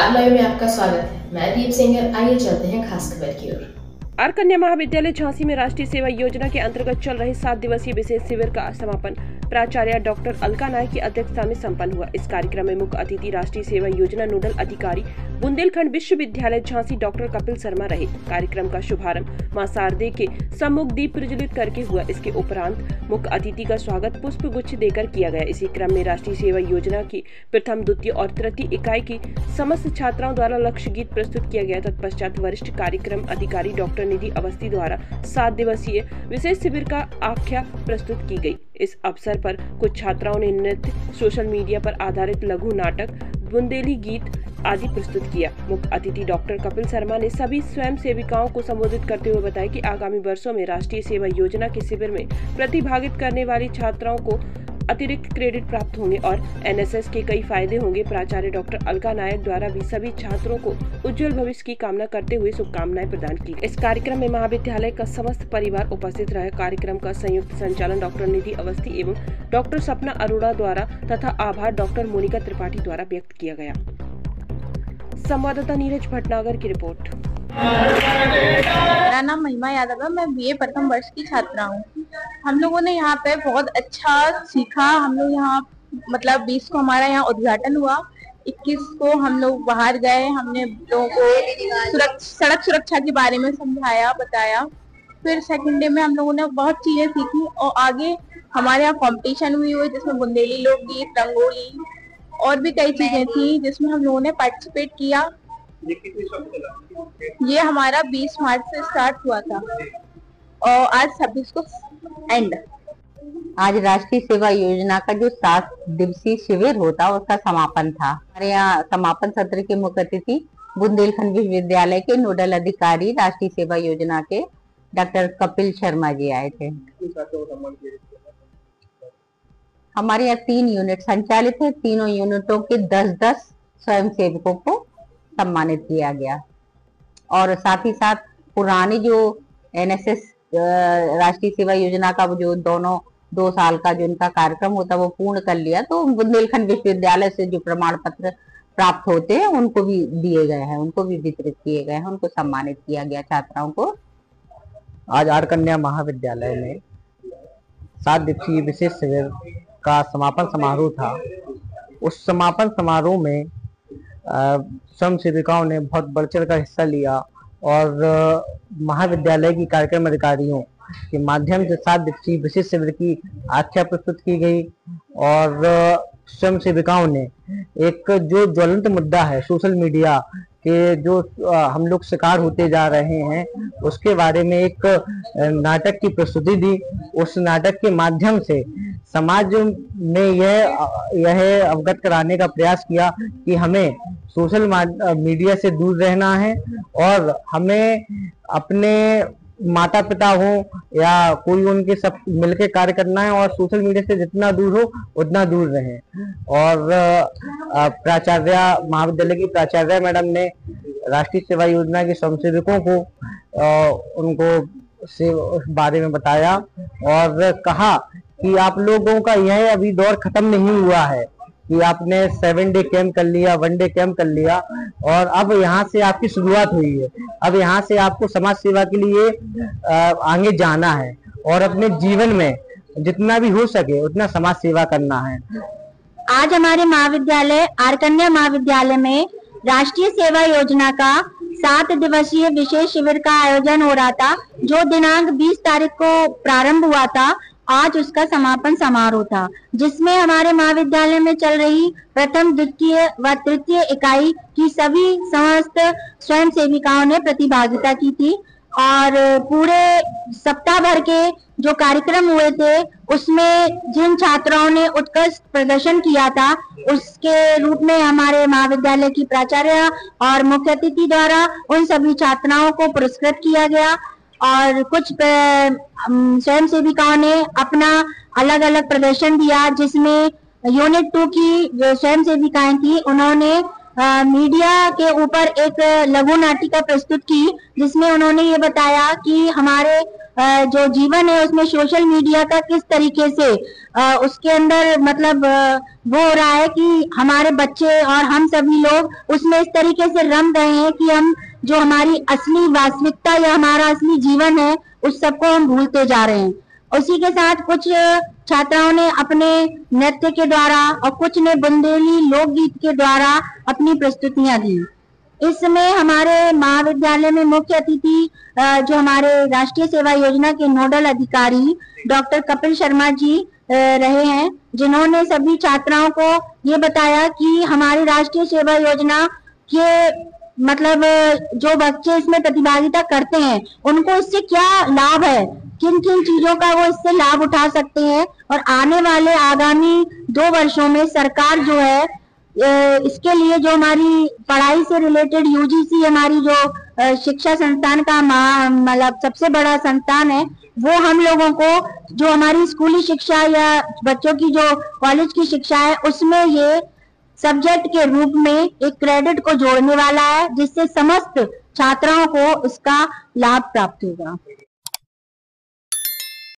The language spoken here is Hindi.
आर लाइव में आपका स्वागत है। मैं दीप सिंगर। आइए चलते हैं खास खबर की ओर। आर कन्या महाविद्यालय झांसी में राष्ट्रीय सेवा योजना के अंतर्गत चल रहे 7 दिवसीय विशेष शिविर का समापन प्राचार्य डॉक्टर अलका नायक की अध्यक्षता में संपन्न हुआ। इस कार्यक्रम में मुख्य अतिथि राष्ट्रीय सेवा योजना नोडल अधिकारी बुंदेलखंड विश्वविद्यालय झांसी डॉक्टर कपिल शर्मा रहे। कार्यक्रम का शुभारंभ मां शारदे के सम्मुख दीप प्रज्वलित करके हुआ। इसके उपरांत मुख्य अतिथि का स्वागत पुष्प गुच्छ देकर किया गया। इसी क्रम में राष्ट्रीय सेवा योजना की प्रथम, द्वितीय और तृतीय इकाई की समस्त छात्राओं द्वारा लक्ष्य गीत प्रस्तुत किया गया। तत्पश्चात वरिष्ठ कार्यक्रम अधिकारी डॉक्टर निधि अवस्थी द्वारा 7 दिवसीय विशेष शिविर का आख्या प्रस्तुत की गई। इस अवसर पर कुछ छात्राओं ने नृत्य, सोशल मीडिया पर आधारित लघु नाटक, बुंदेली गीत आदि प्रस्तुत किया। मुख्य अतिथि डॉक्टर कपिल शर्मा ने सभी स्वयं सेविकाओं को संबोधित करते हुए बताया कि आगामी वर्षों में राष्ट्रीय सेवा योजना के शिविर में प्रतिभागित करने वाली छात्राओं को अतिरिक्त क्रेडिट प्राप्त होंगे और एनएसएस के कई फायदे होंगे। प्राचार्य डॉक्टर अलका नायक द्वारा भी सभी छात्रों को उज्जवल भविष्य की कामना करते हुए शुभकामनाएं प्रदान की। इस कार्यक्रम में महाविद्यालय का समस्त परिवार उपस्थित रहे। कार्यक्रम का संयुक्त संचालन डॉक्टर निधि अवस्थी एवं डॉक्टर सपना अरोड़ा द्वारा तथा आभार डॉक्टर मोनिका त्रिपाठी द्वारा व्यक्त किया गया। संवाददाता नीरज भटनागर की रिपोर्ट। मेरा नाम महिमा यादव है। मैं बीए प्रथम वर्ष की छात्रा हूँ। हम लोगों ने यहाँ पे बहुत अच्छा सीखा। हम लोग यहाँ 20 को हमारा यहाँ उद्घाटन हुआ, 21 को हम लोग बाहर गए। हमने लोगों को सड़क सुरक्षा के बारे में समझाया, बताया। फिर सेकंड डे में हम लोगों ने बहुत चीजें सीखी और आगे हमारे यहाँ कंपटीशन हुई जिसमें बुंदेली लोकगीत, रंगोली और भी कई चीजें थी जिसमें हम लोगों ने पार्टिसिपेट किया। ये हमारा 20 मार्च से स्टार्ट हुआ था और आज 26 को एंड। आज राष्ट्रीय सेवा योजना का जो 7 दिवसीय शिविर होता उसका समापन था। हमारे यहाँ समापन सत्र के मुख्य अतिथि बुंदेलखंड विश्वविद्यालय के नोडल अधिकारी राष्ट्रीय सेवा योजना के डॉक्टर कपिल शर्मा जी आए थे। हमारे यहाँ 3 यूनिट संचालित है। तीनों यूनिटों के 10-10 स्वयं सेवकों को सम्मानित किया गया और साथ ही साथ पुरानी जो एनएसएस राष्ट्रीय सेवा योजना का जो दोनों 2 साल का जो उनका कार्यक्रम होता वो पूर्ण कर लिया। तो बुंदेलखंड विश्वविद्यालय से जो प्रमाण पत्र प्राप्त होते हैं उनको भी दिए गए हैं, उनको भी वितरित किए गए हैं, उनको सम्मानित किया गया छात्राओं को। आज आर कन्या महाविद्यालय में 7 दिवसीय विशेष शिविर का समापन समारोह था। उस समापन समारोह में स्वयं सेविकाओं ने बहुत बढ़ चढ़ कर हिस्सा लिया और महाविद्यालय की कार्यक्रम अधिकारियों के माध्यम से 7 दिवसीय विशेष शिविर की आख्या प्रस्तुत की गई और स्वयं सेविकाओं ने एक जो ज्वलंत मुद्दा है सोशल मीडिया के जो हम लोग शिकार होते जा रहे हैं उसके बारे में एक नाटक की प्रस्तुति दी। उस नाटक के माध्यम से समाज में यह अवगत कराने का प्रयास किया कि हमें सोशल मीडिया से दूर रहना है और हमें अपने माता पिता हो या कोई उनके सब मिलकर कार्य करना है और सोशल मीडिया से जितना दूर हो उतना दूर रहें। और प्राचार्य महाविद्यालय की प्राचार्य मैडम ने राष्ट्रीय सेवा योजना के स्वयंसेवकों को उनको से उस बारे में बताया और कहा कि आप लोगों का यह अभी दौर खत्म नहीं हुआ है कि आपने 7 डे कैंप कर लिया, 1 डे कैंप कर लिया और अब यहाँ से आपकी शुरुआत हुई है। अब यहाँ से आपको समाज सेवा के लिए आगे जाना है और अपने जीवन में जितना भी हो सके उतना समाज सेवा करना है। आज हमारे महाविद्यालय आर कन्या महाविद्यालय में राष्ट्रीय सेवा योजना का 7 दिवसीय विशेष शिविर का आयोजन हो रहा था जो दिनांक 20 तारीख को प्रारंभ हुआ था। आज उसका समापन समारोह था जिसमें हमारे महाविद्यालय में चल रही प्रथम, द्वितीय व तृतीय इकाई की सभी समस्त स्वयं सेविकाओं ने प्रतिभागिता की थी और पूरे सप्ताह भर के जो कार्यक्रम हुए थे उसमें जिन छात्राओं ने उत्कृष्ट प्रदर्शन किया था उसके रूप में हमारे महाविद्यालय की प्राचार्य और मुख्य अतिथि द्वारा उन सभी छात्राओं को पुरस्कृत किया गया और कुछ स्वयं सेविकाओं ने अपना अलग अलग प्रदर्शन दिया जिसमें यूनिट 2 की जो स्वयं सेविकाएं थी उन्होंने मीडिया के ऊपर एक लघु नाटिका प्रस्तुत की, जिसमें उन्होंने ये बताया कि हमारे जो जीवन है उसमें सोशल मीडिया का किस तरीके से उसके अंदर मतलब वो हो रहा है कि हमारे बच्चे और हम सभी लोग उसमें इस तरीके से रम गए हैं कि हम जो हमारी असली वास्तविकता या हमारा असली जीवन है उस सबको हम भूलते जा रहे हैं। उसी के साथ कुछ छात्राओं ने अपने नृत्य के द्वारा और कुछ ने बुंदेली लोकगीत के द्वारा अपनी प्रस्तुतियां दी। इस समय हमारे महाविद्यालय में मुख्य अतिथि जो हमारे राष्ट्रीय सेवा योजना के नोडल अधिकारी डॉक्टर कपिल शर्मा जी रहे हैं, जिन्होंने सभी छात्राओं को ये बताया कि हमारी राष्ट्रीय सेवा योजना के मतलब जो बच्चे इसमें प्रतिभागिता करते हैं उनको इससे क्या लाभ है, किन किन चीजों का वो इससे लाभ उठा सकते हैं, और आने वाले आगामी 2 वर्षों में सरकार जो है इसके लिए जो हमारी पढ़ाई से रिलेटेड यूजीसी हमारी जो शिक्षा संस्थान का मतलब सबसे बड़ा संस्थान है, वो हम लोगों को जो हमारी स्कूली शिक्षा या बच्चों की जो कॉलेज की शिक्षा है उसमें ये सब्जेक्ट के रूप में एक क्रेडिट को जोड़ने वाला है, जिससे समस्त छात्राओं को इसका लाभ प्राप्त होगा।